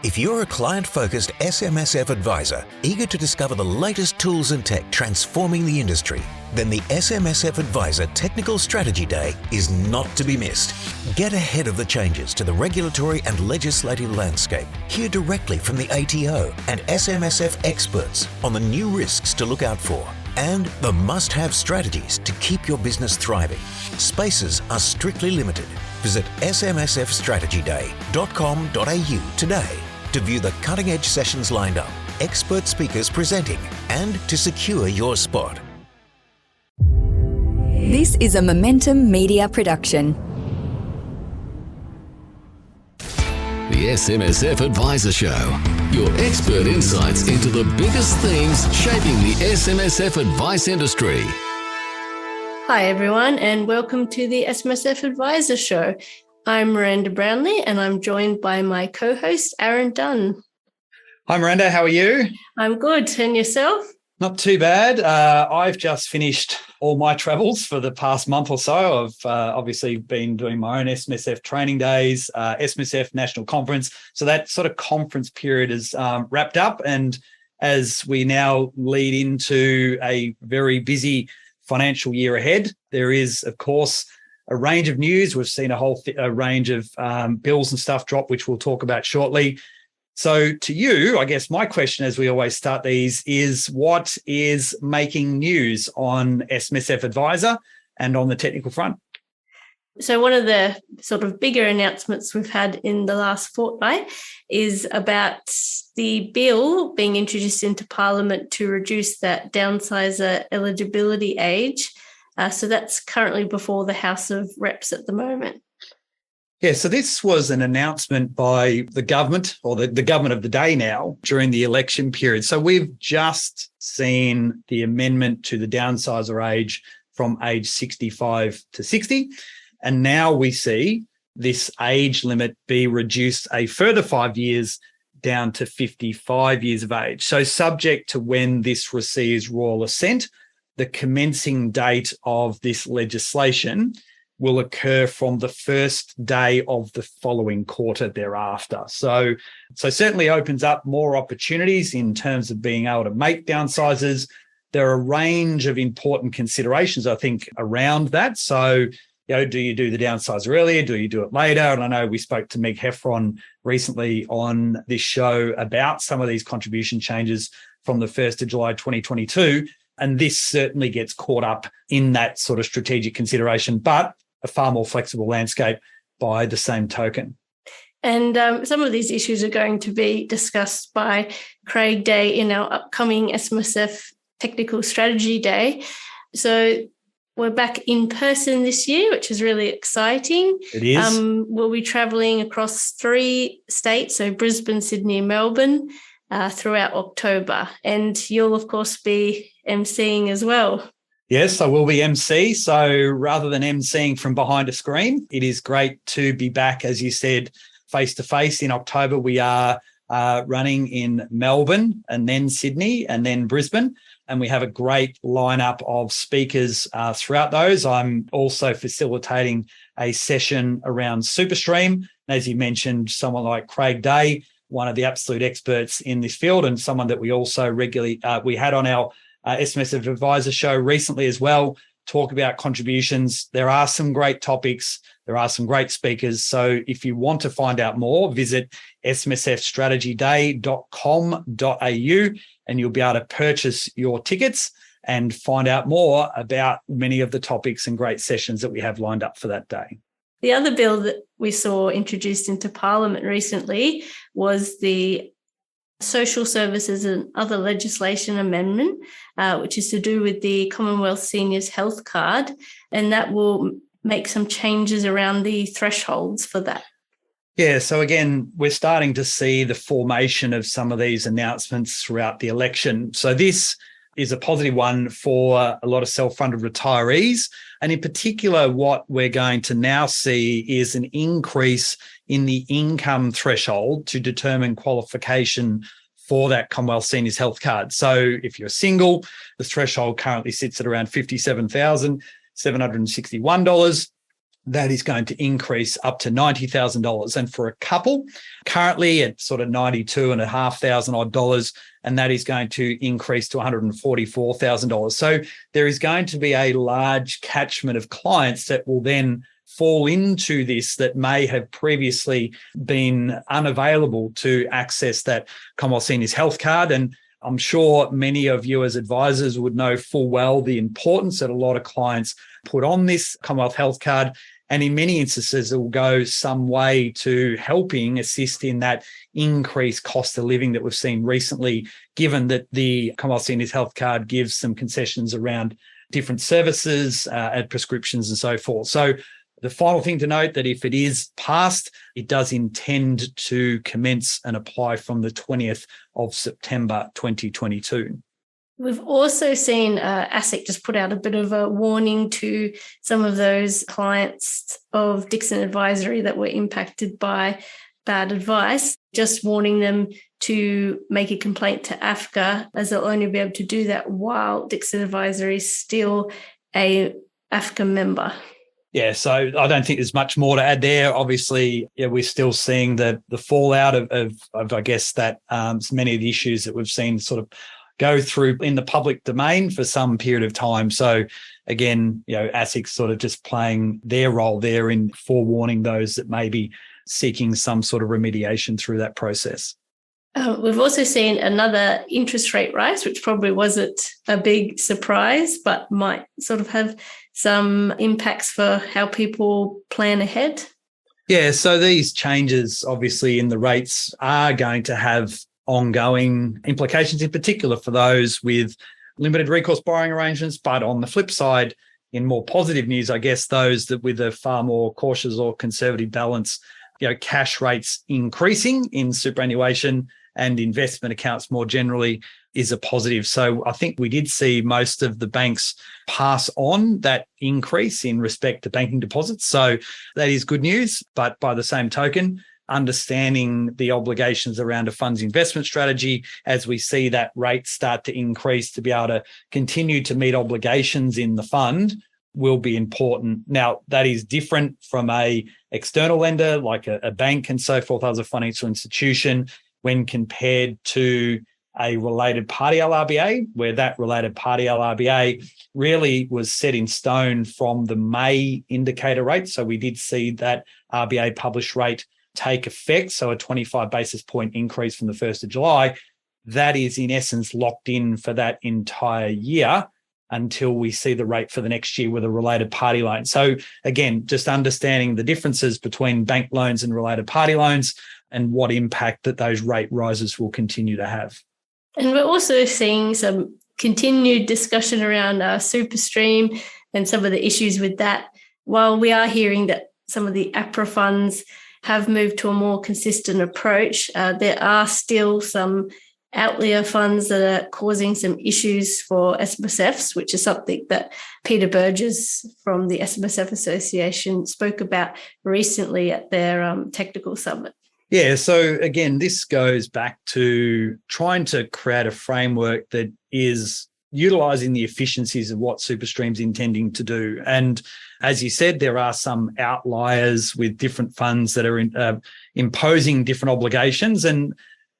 If you're a client-focused SMSF advisor eager to discover the latest tools and tech transforming the industry, then the SMSF Advisor Technical Strategy Day is not to be missed. Get ahead of the changes to the regulatory and legislative landscape. Hear directly from the ATO and SMSF experts on the new risks to look out for and the must-have strategies to keep your business thriving. Spaces are strictly limited. Visit smsfstrategyday.com.au today to view the cutting-edge sessions lined up, expert speakers presenting, and to secure your spot. This is a Momentum Media production. The SMSF Advisor Show. Your expert insights into the biggest themes shaping the SMSF advice industry. Hi everyone, and welcome to the SMSF Advisor Show. I'm Miranda Brownlee, and I'm joined by my co-host, Aaron Dunn. Hi Miranda, how are you? I'm good, and yourself? Not too bad. I've just finished all my travels for the past month or so. I've obviously been doing my own SMSF training days, SMSF National Conference. So that sort of conference period is wrapped up. And as we now lead into a very busy financial year ahead, there is, of course, a range of news. We've seen a range of bills and stuff drop, which we'll talk about shortly. So to you, I guess my question, as we always start these, is what is making news on SMSF Advisor and on the technical front? So one of the sort of bigger announcements we've had in the last fortnight is about the bill being introduced into Parliament to reduce that downsizer eligibility age. So that's currently before the House of Reps at the moment. Yeah, so this was an announcement by the government, or the government of the day now, during the election period. So we've just seen the amendment to the downsizer age from age 65 to 60. And now we see this age limit be reduced a further 5 years down to 55 years of age. So subject to when this receives royal assent, the commencing date of this legislation will occur from the first day of the following quarter thereafter. So certainly opens up more opportunities in terms of being able to make downsizers. There are a range of important considerations, I think, around that. So, do you do the downsizer earlier? Do you do it later? And I know we spoke to Meg Heffron recently on this show about some of these contribution changes from the 1st of July 2022. And this certainly gets caught up in that sort of strategic consideration, but a far more flexible landscape by the same token. And some of these issues are going to be discussed by Craig Day in our upcoming SMSF Technical Strategy Day. So we're back in person this year, which is really exciting. It is. We'll be travelling across 3 states, so Brisbane, Sydney, and Melbourne, throughout October. And you'll, of course, be emceeing as well. Yes, I will be MC. So rather than MCing from behind a screen, it is great to be back, as you said, face-to-face in October. We are running in Melbourne and then Sydney and then Brisbane. And we have a great lineup of speakers throughout those. I'm also facilitating a session around SuperStream. As you mentioned, someone like Craig Day, one of the absolute experts in this field, and someone that we also regularly we had on our SMSF Advisor Show recently as well, talk about contributions. There are some great topics. There are some great speakers. So if you want to find out more, visit smsfstrategyday.com.au and you'll be able to purchase your tickets and find out more about many of the topics and great sessions that we have lined up for that day. The other bill that we saw introduced into Parliament recently was the Social Services and Other Legislation Amendment, which is to do with the Commonwealth Seniors Health Card, and that will make some changes around the thresholds for that. Yeah, so again, we're starting to see the formation of some of these announcements throughout the election. So this is a positive one for a lot of self-funded retirees. And in particular, what we're going to now see is an increase in the income threshold to determine qualification for that Commonwealth Seniors Health Card. So if you're single, the threshold currently sits at around $57,761. that is going to increase up to $90,000. And for a couple, currently at sort of $92,500 odd dollars, and that is going to increase to $144,000. So there is going to be a large catchment of clients that will then fall into this that may have previously been unavailable to access that Commonwealth Seniors Health Card. And I'm sure many of you as advisors would know full well the importance that a lot of clients put on this Commonwealth Health Card. And in many instances, it will go some way to helping assist in that increased cost of living that we've seen recently, given that the Commonwealth Seniors Health Card gives some concessions around different services and prescriptions and so forth. So the final thing to note that if it is passed, it does intend to commence and apply from the 20th of September 2022. We've also seen ASIC just put out a bit of a warning to some of those clients of Dixon Advisory that were impacted by bad advice, just warning them to make a complaint to AFCA, as they'll only be able to do that while Dixon Advisory is still a AFCA member. Yeah, so I don't think there's much more to add there. Obviously, we're still seeing the fallout of I guess, that many of the issues that we've seen sort of go through in the public domain for some period of time. So again, ASIC sort of just playing their role there in forewarning those that may be seeking some sort of remediation through that process. We've also seen another interest rate rise, which probably wasn't a big surprise, but might sort of have some impacts for how people plan ahead. Yeah, so these changes, obviously, in the rates are going to have ongoing implications, in particular for those with limited recourse borrowing arrangements. But on the flip side, in more positive news, I guess those that with a far more cautious or conservative balance, cash rates increasing in superannuation and investment accounts more generally is a positive. So I think we did see most of the banks pass on that increase in respect to banking deposits. So that is good news. But by the same token, understanding the obligations around a fund's investment strategy as we see that rate start to increase to be able to continue to meet obligations in the fund will be important. Now, that is different from a external lender like a bank and so forth as a financial institution when compared to a related party LRBA, where that related party LRBA really was set in stone from the May indicator rate. So we did see that RBA published rate take effect, so a 25 basis point increase from the 1st of July. That is in essence locked in for that entire year until we see the rate for the next year with a related party loan. So again, just understanding the differences between bank loans and related party loans and what impact that those rate rises will continue to have. And we're also seeing some continued discussion around SuperStream and some of the issues with that. While we are hearing that some of the APRA funds have moved to a more consistent approach, there are still some outlier funds that are causing some issues for SMSFs, which is something that Peter Burgess from the SMSF Association spoke about recently at their technical summit. Yeah, so again, this goes back to trying to create a framework that is utilising the efficiencies of what SuperStream's intending to do. And as you said, there are some outliers with different funds that are imposing different obligations. And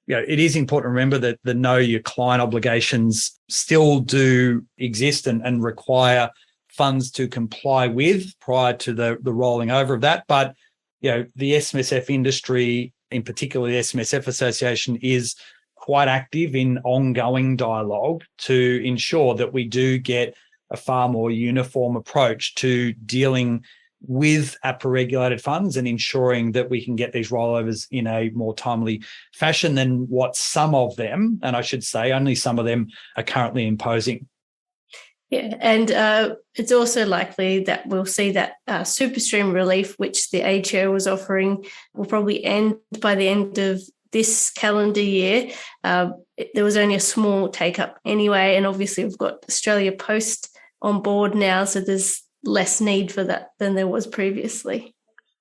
it is important to remember that the know your client obligations still do exist and require funds to comply with prior to the rolling over of that. But the SMSF industry, in particular the SMSF Association, is quite active in ongoing dialogue to ensure that we do get a far more uniform approach to dealing with APRA-regulated funds and ensuring that we can get these rollovers in a more timely fashion than what some of them, and I should say only some of them, are currently imposing. Yeah, and it's also likely that we'll see that SuperStream relief, which the ACHO was offering, will probably end by the end of this calendar year. There was only a small take-up anyway, and obviously we've got Australia Post on board now, so there's less need for that than there was previously.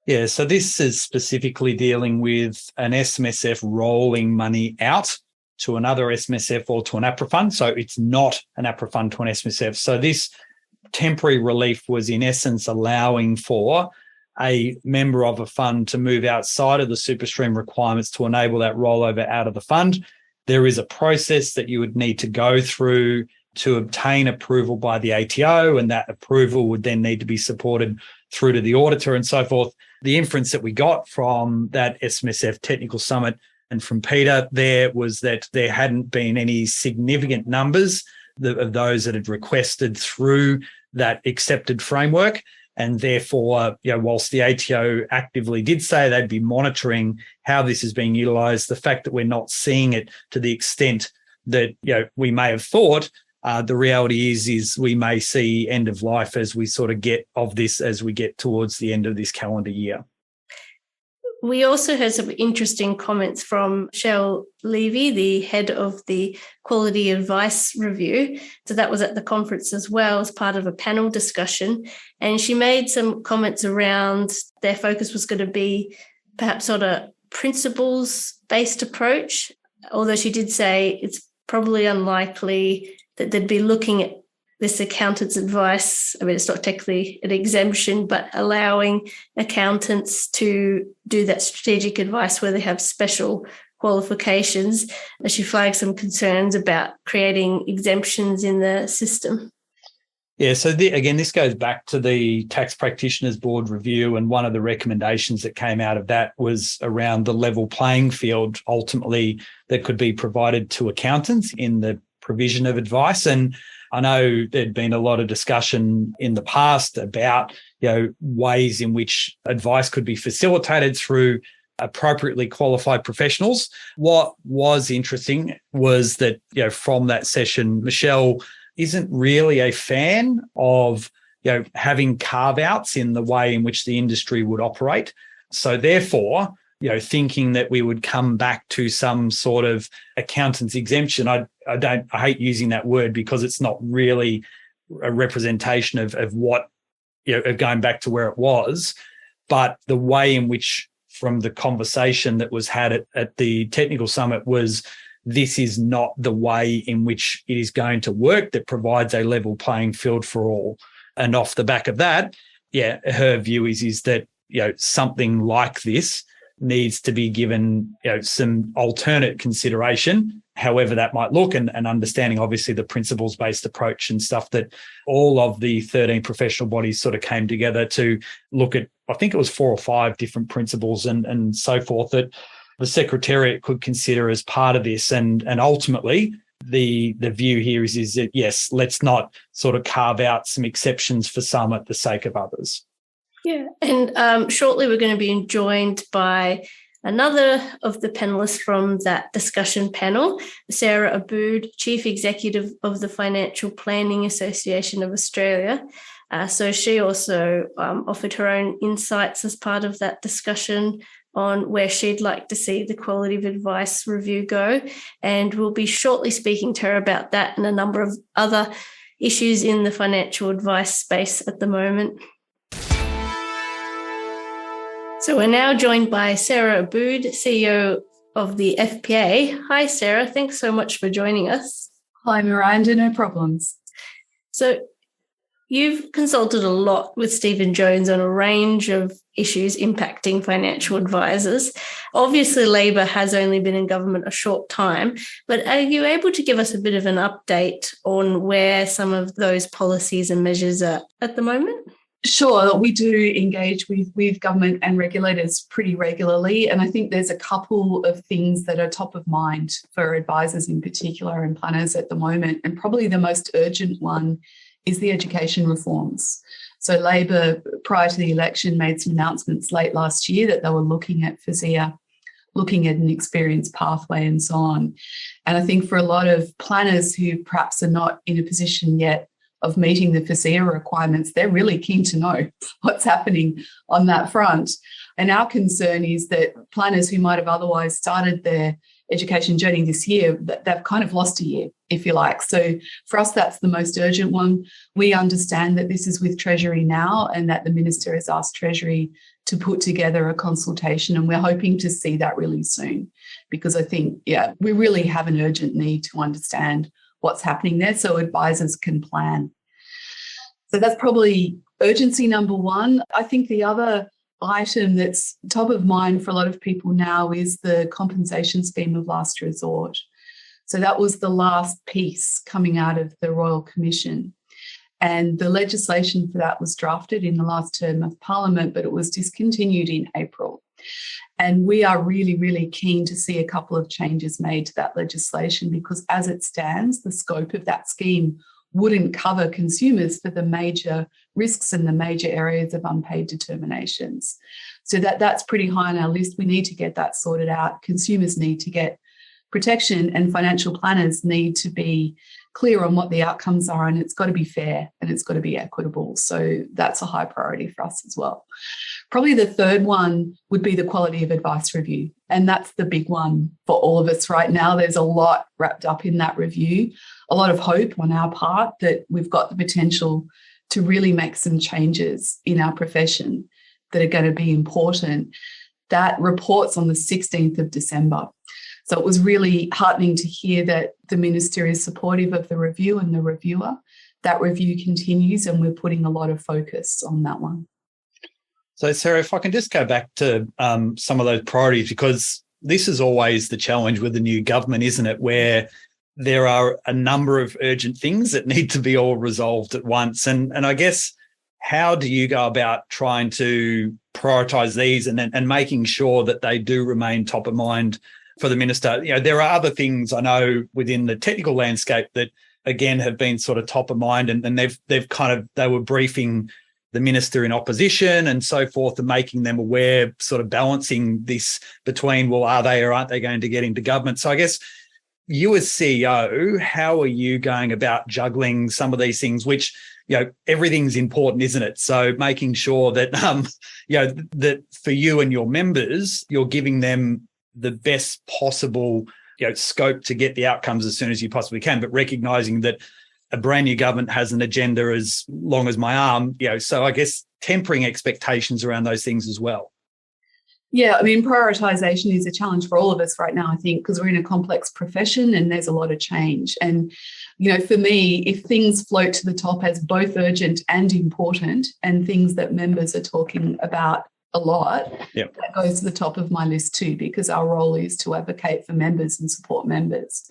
Yeah, so this is specifically dealing with an SMSF rolling money out to another SMSF or to an APRA fund. So it's not an APRA fund to an SMSF. So this temporary relief was in essence allowing for a member of a fund to move outside of the super stream requirements to enable that rollover out of the fund. There is a process that you would need to go through to obtain approval by the ATO, and that approval would then need to be supported through to the auditor and so forth. The inference that we got from that SMSF Technical Summit and from Peter there was that there hadn't been any significant numbers of those that had requested through that accepted framework. And therefore, whilst the ATO actively did say they'd be monitoring how this is being utilised, the fact that we're not seeing it to the extent that we may have thought, the reality is we may see end of life as we sort of get of this as we get towards the end of this calendar year. We also heard some interesting comments from Michelle Levy, the head of the Quality Advice Review. So that was at the conference as well as part of a panel discussion. And she made some comments around their focus was going to be perhaps sort of principles-based approach, although she did say it's probably unlikely that they'd be looking at this accountant's advice. I mean, it's not technically an exemption, but allowing accountants to do that strategic advice where they have special qualifications. As she flagged some concerns about creating exemptions in the system. Yeah, so again, this goes back to the Tax Practitioners Board review, and one of the recommendations that came out of that was around the level playing field ultimately that could be provided to accountants in the provision of advice. And I know there'd been a lot of discussion in the past about, ways in which advice could be facilitated through appropriately qualified professionals. What was interesting was that, from that session, Michelle isn't really a fan of, having carve-outs in the way in which the industry would operate. So therefore, thinking that we would come back to some sort of accountant's exemption. I hate using that word because it's not really a representation of what, of going back to where it was, but the way in which, from the conversation that was had at the technical summit, was this is not the way in which it is going to work that provides a level playing field for all. And off the back of that, her view is that, something like this needs to be given, some alternate consideration, however that might look, and understanding obviously the principles-based approach and stuff that all of the 13 professional bodies sort of came together to look at. I think it was 4 or 5 different principles and so forth that the Secretariat could consider as part of this. And ultimately, the view here is that, yes, let's not sort of carve out some exceptions for some at the sake of others. Yeah, and shortly we're going to be joined by another of the panellists from that discussion panel, Sarah Abood, Chief Executive of the Financial Planning Association of Australia. So she also offered her own insights as part of that discussion on where she'd like to see the Quality of Advice Review go. And we'll be shortly speaking to her about that and a number of other issues in the financial advice space at the moment. So we're now joined by Sarah Abood, CEO of the FPA. Hi, Sarah. Thanks so much for joining us. Hi, Miranda. No problems. So you've consulted a lot with Stephen Jones on a range of issues impacting financial advisors. Obviously, Labor has only been in government a short time, but are you able to give us a bit of an update on where some of those policies and measures are at the moment? Sure, we do engage with government and regulators pretty regularly, and I think there's a couple of things that are top of mind for advisors in particular and planners at the moment, and probably the most urgent one is the education reforms. So Labor, prior to the election, made some announcements late last year that they were looking at FSIA, looking at an experience pathway and so on. And I think for a lot of planners who perhaps are not in a position yet of meeting the FSIA requirements, they're really keen to know what's happening on that front. And our concern is that planners who might have otherwise started their education journey this year, they've kind of lost a year, if you like. So for us, that's the most urgent one. We understand that this is with Treasury now and that the Minister has asked Treasury to put together a consultation, and we're hoping to see that really soon because I think, we really have an urgent need to understand what's happening there so advisors can plan. So that's probably urgency number one. I think the other item that's top of mind for a lot of people now is the compensation scheme of last resort. So that was the last piece coming out of the Royal Commission. And the legislation for that was drafted in the last term of Parliament, but it was discontinued in April. And we are really, really keen to see a couple of changes made to that legislation, because as it stands, the scope of that scheme wouldn't cover consumers for the major risks and the major areas of unpaid determinations. So that's pretty high on our list. We need to get that sorted out. Consumers need to get protection, and financial planners need to be clear on what the outcomes are, and it's got to be fair and it's got to be equitable. So that's a high priority for us as well. Probably the third one would be the quality of advice review, and that's the big one for all of us right now. There's a lot wrapped up in that review, a lot of hope on our part that we've got the potential to really make some changes in our profession that are going to be important. That report's on the 16th of December. So it was really heartening to hear that the Minister is supportive of the review and the reviewer. That review continues, and we're putting a lot of focus on that one. So, Sarah, if I can just go back to some of those priorities, because this is always the challenge with the new government, isn't it, where there are a number of urgent things that need to be all resolved at once. And I guess, how do you go about trying to prioritise these and making sure that they do remain top of mind for the Minister? You know, there are other things I know within the technical landscape that, again, have been sort of top of mind, and they were briefing the Minister in opposition and so forth, and making them aware, sort of balancing this between, well, are they or aren't they going to get into government? So I guess you as CEO, how are you going about juggling some of these things, which, you know, everything's important, isn't it? So making sure that, that for you and your members, you're giving them the best possible, scope to get the outcomes as soon as you possibly can, but recognising that a brand new government has an agenda as long as my arm, so I guess tempering expectations around those things as well. Yeah, I mean, prioritisation is a challenge for all of us right now, I think, because we're in a complex profession and there's a lot of change. And, for me, if things float to the top as both urgent and important, and things that members are talking about a lot, yep, that goes to the top of my list too, because our role is to advocate for members and support members.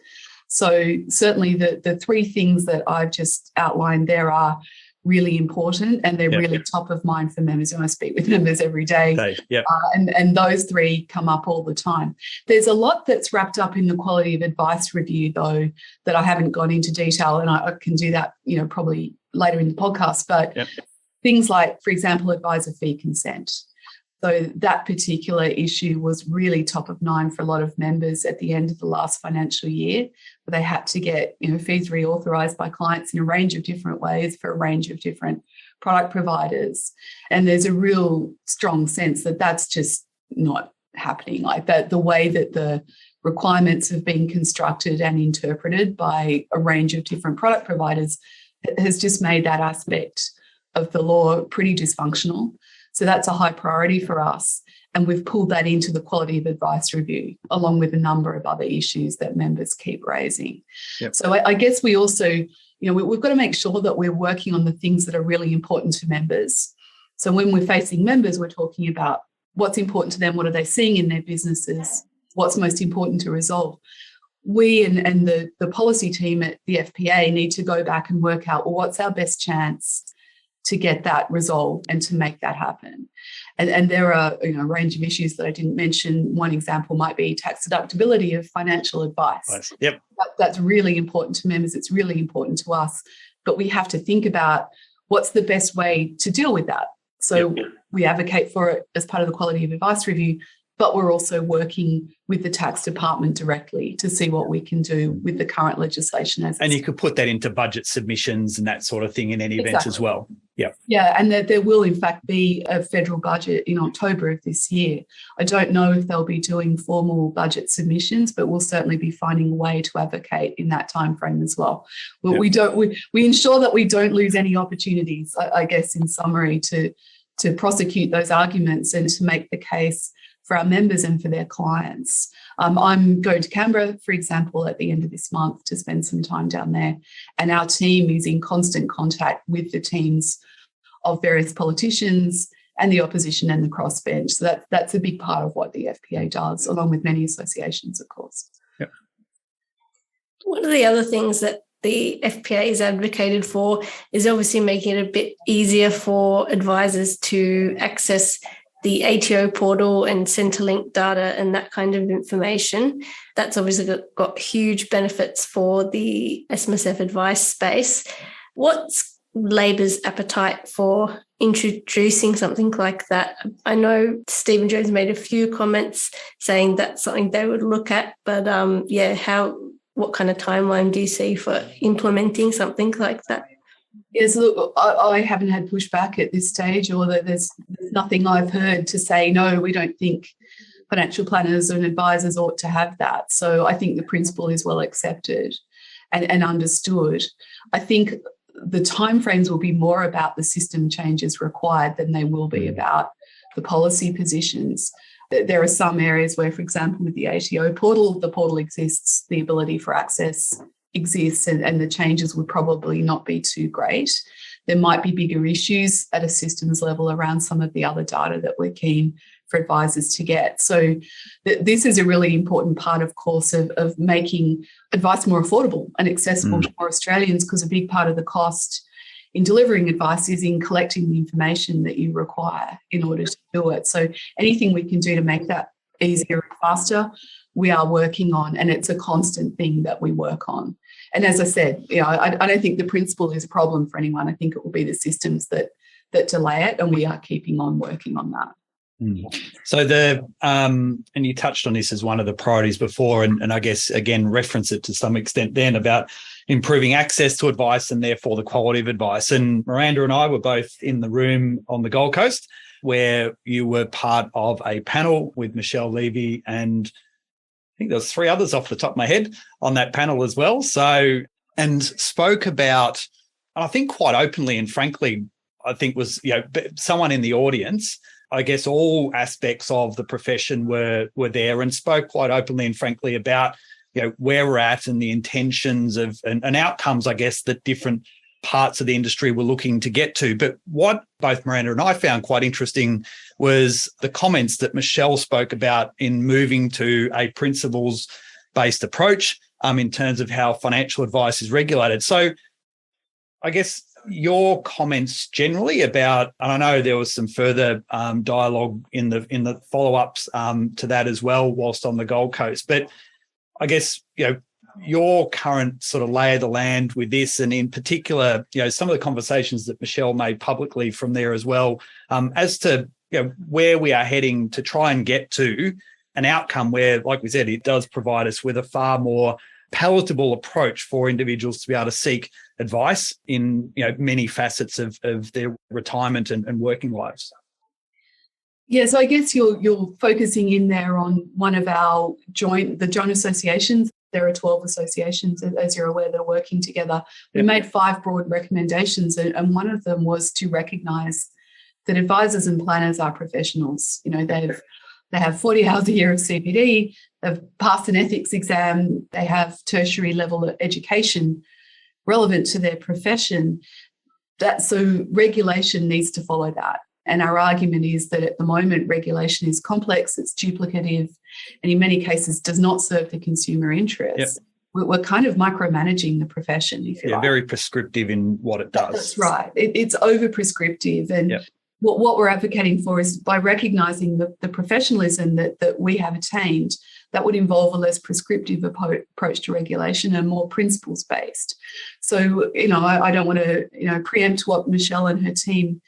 So certainly the three things that I've just outlined there are really important, and they're really top of mind for members. And I speak with members every day. And those three come up all the time. There's a lot that's wrapped up in the quality of advice review, though, that I haven't gone into detail, and I can do that, probably later in the podcast. But things like, for example, advisor fee consent. So that particular issue was really top of mind for a lot of members at the end of the last financial year, where they had to get fees reauthorised by clients in a range of different ways for a range of different product providers. And there's a real strong sense that that's just not happening. Like that, the way that the requirements have been constructed and interpreted by a range of different product providers has just made that aspect of the law pretty dysfunctional. So that's a high priority for us. And we've pulled that into the quality of advice review, along with a number of other issues that members keep raising. Yep. So I guess we also, we've got to make sure that we're working on the things that are really important to members. So when we're facing members, we're talking about what's important to them, what are they seeing in their businesses, what's most important to resolve. We and the policy team at the FPA need to go back and work out, well, what's our best chance to get that resolved and to make that happen. And there are a range of issues that I didn't mention. One example might be tax deductibility of financial advice. Yep. That's really important to members. It's really important to us. But we have to think about what's the best way to deal with that. So we advocate for it as part of the quality of advice review, but we're also working with the tax department directly to see what we can do with the current legislation. And you could put that into budget submissions and that sort of thing in any event as well. Yeah, and there will in fact be a federal budget in October of this year. I don't know if they'll be doing formal budget submissions, but we'll certainly be finding a way to advocate in that timeframe as well. But we ensure that we don't lose any opportunities, I guess, in summary, to prosecute those arguments and to make the case for our members and for their clients. I'm going to Canberra, for example, at the end of this month to spend some time down there. And our team is in constant contact with the teams of various politicians and the opposition and the crossbench. So that's a big part of what the FPA does, along with many associations, of course. Yep. One of the other things that the FPA has advocated for is obviously making it a bit easier for advisors to access the ATO portal and Centrelink data and that kind of information. That's obviously got huge benefits for the SMSF advice space. What's Labor's appetite for introducing something like that? I know Stephen Jones made a few comments saying that's something they would look at, but what kind of timeline do you see for implementing something like that? Yes, look, I haven't had pushback at this stage, or that there's nothing I've heard to say, no, we don't think financial planners and advisors ought to have that. So I think the principle is well accepted and understood. I think the timeframes will be more about the system changes required than they will be about the policy positions. There are some areas where, for example, with the ATO portal, the portal exists, the ability for access exists, and the changes would probably not be too great. There might be bigger issues at a systems level around some of the other data that we're keen for advisors to get. So this is a really important part, of course, of making advice more affordable and accessible to more Australians, because a big part of the cost in delivering advice is in collecting the information that you require in order to do it. So anything we can do to make that easier and faster, we are working on, and it's a constant thing that we work on. And as I said, I don't think the principle is a problem for anyone. I think it will be the systems that delay it, and we are keeping on working on that. So and you touched on this as one of the priorities before, and I guess, again, reference it to some extent then about improving access to advice and therefore the quality of advice. And Miranda and I were both in the room on the Gold Coast where you were part of a panel with Michelle Levy, and I think there was 3 others off the top of my head on that panel as well. So, and spoke about, I think quite openly and frankly, I think was, someone in the audience, I guess all aspects of the profession were there, and spoke quite openly and frankly about, where we're at and the intentions of and outcomes, I guess, that different parts of the industry were looking to get to. But what both Miranda and I found quite interesting was the comments that Michelle spoke about in moving to a principles-based approach in terms of how financial advice is regulated. So I guess your comments generally about, and I know there was some further dialogue in the follow-ups to that as well whilst on the Gold Coast, but I guess, your current sort of lay of the land with this, and in particular, some of the conversations that Michelle made publicly from there as well, as to, where we are heading to try and get to an outcome where, like we said, it does provide us with a far more palatable approach for individuals to be able to seek advice in, many facets of their retirement and working lives. Yeah, so I guess you're focusing in there on one of our joint associations. There are 12 associations, as you're aware, that are working together. We made 5 broad recommendations, and one of them was to recognise that advisors and planners are professionals. They have 40 hours a year of CPD, they've passed an ethics exam, they have tertiary level education relevant to their profession. So regulation needs to follow that. And our argument is that at the moment, regulation is complex, it's duplicative, and in many cases does not serve the consumer interest. Yep. We're kind of micromanaging the profession, if you like. Very prescriptive in what it does. That's right. It's over-prescriptive. And what we're advocating for is by recognising the professionalism that we have attained, that would involve a less prescriptive approach to regulation and more principles-based. So, I don't want to, preempt what Michelle and her team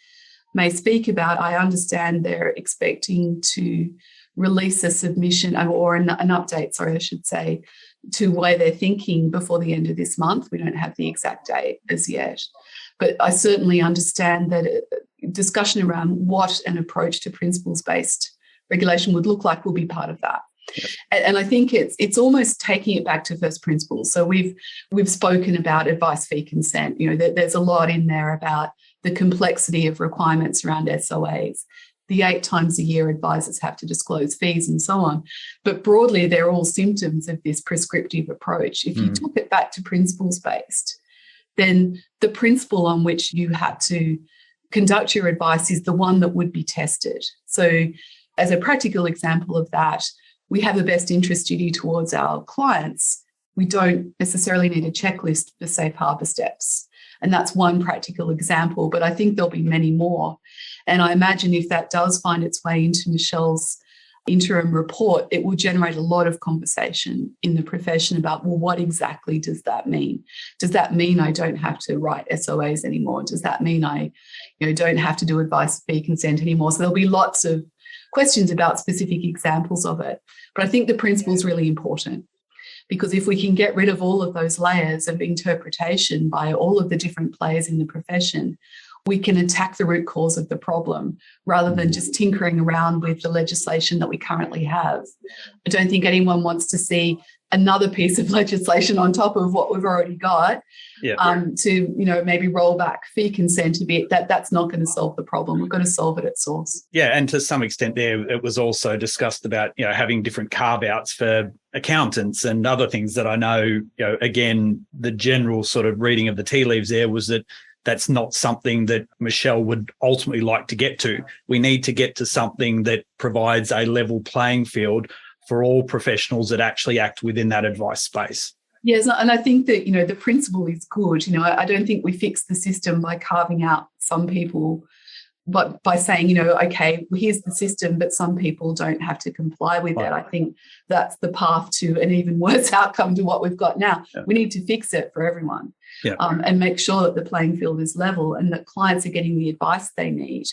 may speak about. I understand they're expecting to release a submission or an update, I should say, to where they're thinking before the end of this month. We don't have the exact date as yet. But I certainly understand that a discussion around what an approach to principles-based regulation would look like will be part of that. Yep. And I think it's almost taking it back to first principles. So we've spoken about advice fee consent. There's a lot in there about the complexity of requirements around SOAs, the 8 times a year advisors have to disclose fees and so on. But broadly, they're all symptoms of this prescriptive approach. If you took it back to principles-based, then the principle on which you had to conduct your advice is the one that would be tested. So as a practical example of that, we have a best interest duty towards our clients. We don't necessarily need a checklist for safe harbour steps. And that's one practical example, but I think there'll be many more. And I imagine if that does find its way into Michelle's interim report, it will generate a lot of conversation in the profession about, well, what exactly does that mean? Does that mean I don't have to write SOAs anymore? Does that mean I don't have to do advice fee consent anymore? So there'll be lots of questions about specific examples of it. But I think the principle is really important, because if we can get rid of all of those layers of interpretation by all of the different players in the profession, we can attack the root cause of the problem rather than just tinkering around with the legislation that we currently have. I don't think anyone wants to see another piece of legislation on top of what we've already got to maybe roll back fee consent a bit. That's not going to solve the problem. We've got to solve it at source. Yeah, and to some extent there, it was also discussed about having different carve-outs for accountants and other things that I know, again, the general sort of reading of the tea leaves there was that that's not something that Michelle would ultimately like to get to. We need to get to something that provides a level playing field for all professionals that actually act within that advice space. Yes, and I think that, the principle is good. I don't think we fix the system by carving out some people, but by saying, okay, well, here's the system, but some people don't have to comply with it. I think that's the path to an even worse outcome to what we've got now. Yeah. We need to fix it for everyone and make sure that the playing field is level and that clients are getting the advice they need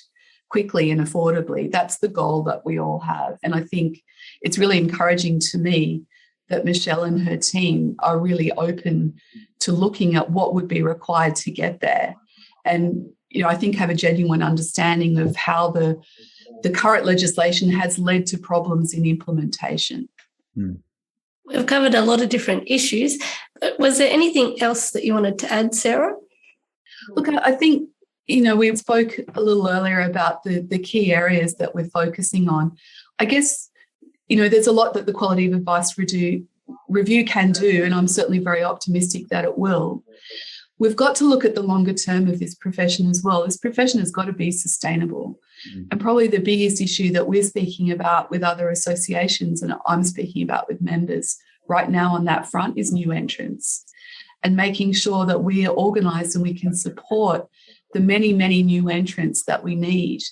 quickly and affordably. That's the goal that we all have. And I think it's really encouraging to me that Michelle and her team are really open to looking at what would be required to get there. And I think have a genuine understanding of how the current legislation has led to problems in implementation. We've covered a lot of different issues. But was there anything else that you wanted to add, Sarah? Look, I think, we spoke a little earlier about the key areas that we're focusing on. I guess, there's a lot that the Quality of Advice Review can do, and I'm certainly very optimistic that it will. We've got to look at the longer term of this profession as well. This profession has got to be sustainable. And probably the biggest issue that we're speaking about with other associations, and I'm speaking about with members right now on that front, is new entrants and making sure that we are organised and we can support the many, many new entrants that we need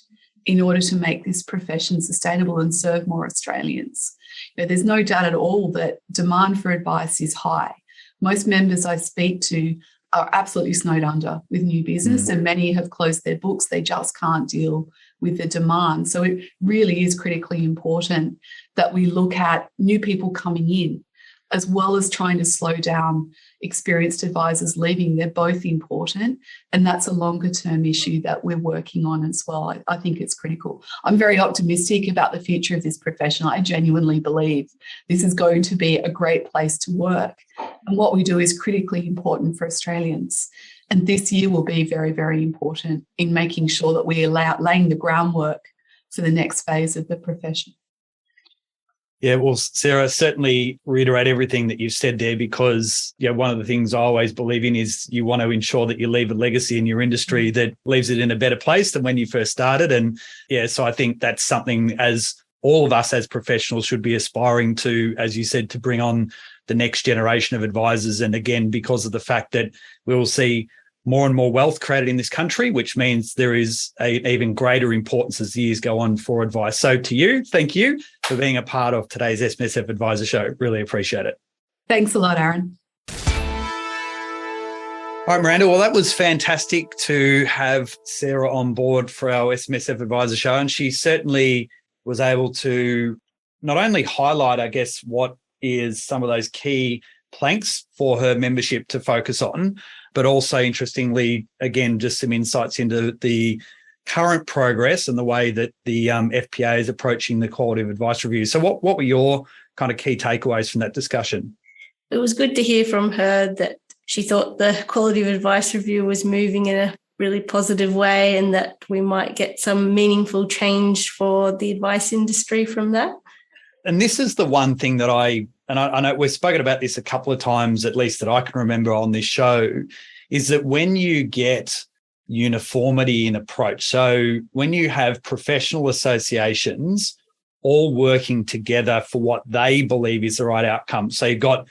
in order to make this profession sustainable and serve more Australians. There's no doubt at all that demand for advice is high. Most members I speak to are absolutely snowed under with new business, and many have closed their books. They just can't deal with the demand. So it really is critically important that we look at new people coming in, as well as trying to slow down experienced advisors leaving. They're both important, and that's a longer term issue that we're working on as well. I think it's critical. I'm very optimistic about the future of this profession. I genuinely believe this is going to be a great place to work, and what we do is critically important for Australians. And this year will be very, very important in making sure that we are laying the groundwork for the next phase of the profession. Yeah, well, Sarah, certainly reiterate everything that you've said there, because one of the things I always believe in is you want to ensure that you leave a legacy in your industry that leaves it in a better place than when you first started. And so I think that's something as all of us as professionals should be aspiring to, as you said, to bring on the next generation of advisors. And again, because of the fact that we will see more and more wealth created in this country, which means there is an even greater importance as the years go on for advice. So to you, thank you for being a part of today's SMSF Advisor Show. Really appreciate it. Thanks a lot, Aaron. All right, Miranda. Well, that was fantastic to have Sarah on board for our SMSF Advisor Show. And she certainly was able to not only highlight, I guess, what is some of those key planks for her membership to focus on, but also, interestingly, again, just some insights into the current progress and the way that the FPA is approaching the Quality of Advice Review. So what were your kind of key takeaways from that discussion? It was good to hear from her that she thought the Quality of Advice Review was moving in a really positive way and that we might get some meaningful change for the advice industry from that. And this is the one thing that I know we've spoken about this a couple of times, at least that I can remember on this show, is that when you get uniformity in approach. So when you have professional associations all working together for what they believe is the right outcome, so you've got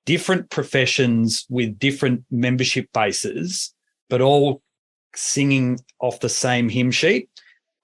different professions with different membership bases, but all singing off the same hymn sheet,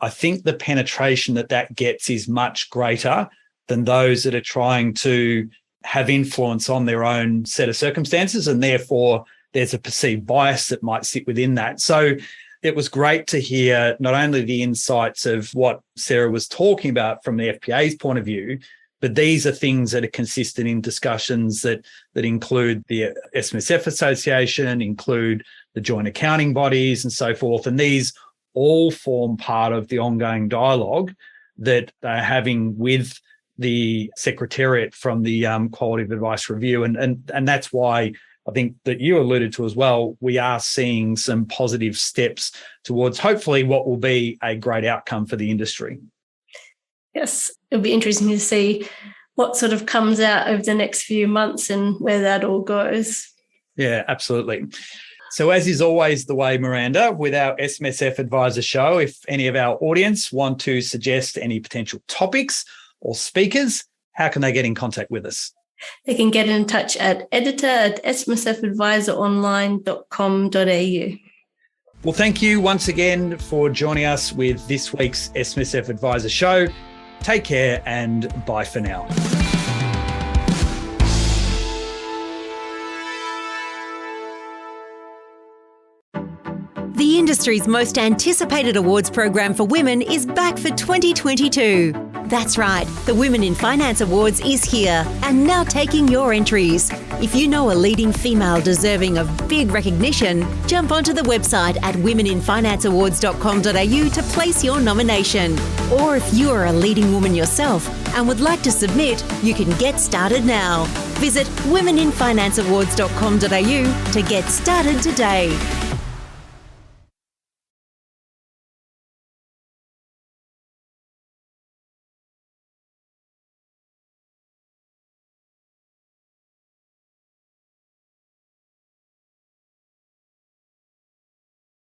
I think the penetration that gets is much greater than those that are trying to have influence on their own set of circumstances, and therefore there's a perceived bias that might sit within that. So it was great to hear not only the insights of what Sarah was talking about from the FPA's point of view, but these are things that are consistent in discussions that include the SMSF Association, include the joint accounting bodies and so forth. And these all form part of the ongoing dialogue that they're having with the Secretariat from the Quality of Advice Review. And that's why I think that you alluded to as well, we are seeing some positive steps towards hopefully what will be a great outcome for the industry. Yes, it'll be interesting to see what sort of comes out over the next few months and where that all goes. Yeah, absolutely. So as is always the way, Miranda, with our SMSF Advisor Show, if any of our audience want to suggest any potential topics or speakers, how can they get in contact with us? They can get in touch at editor@smsfadvisoronline.com.au. Well, thank you once again for joining us with this week's SMSF Advisor Show. Take care and bye for now. The industry's most anticipated awards program for women is back for 2022. That's right, the Women in Finance Awards is here and now taking your entries. If you know a leading female deserving of big recognition, jump onto the website at womeninfinanceawards.com.au to place your nomination. Or if you are a leading woman yourself and would like to submit, you can get started now. Visit womeninfinanceawards.com.au to get started today.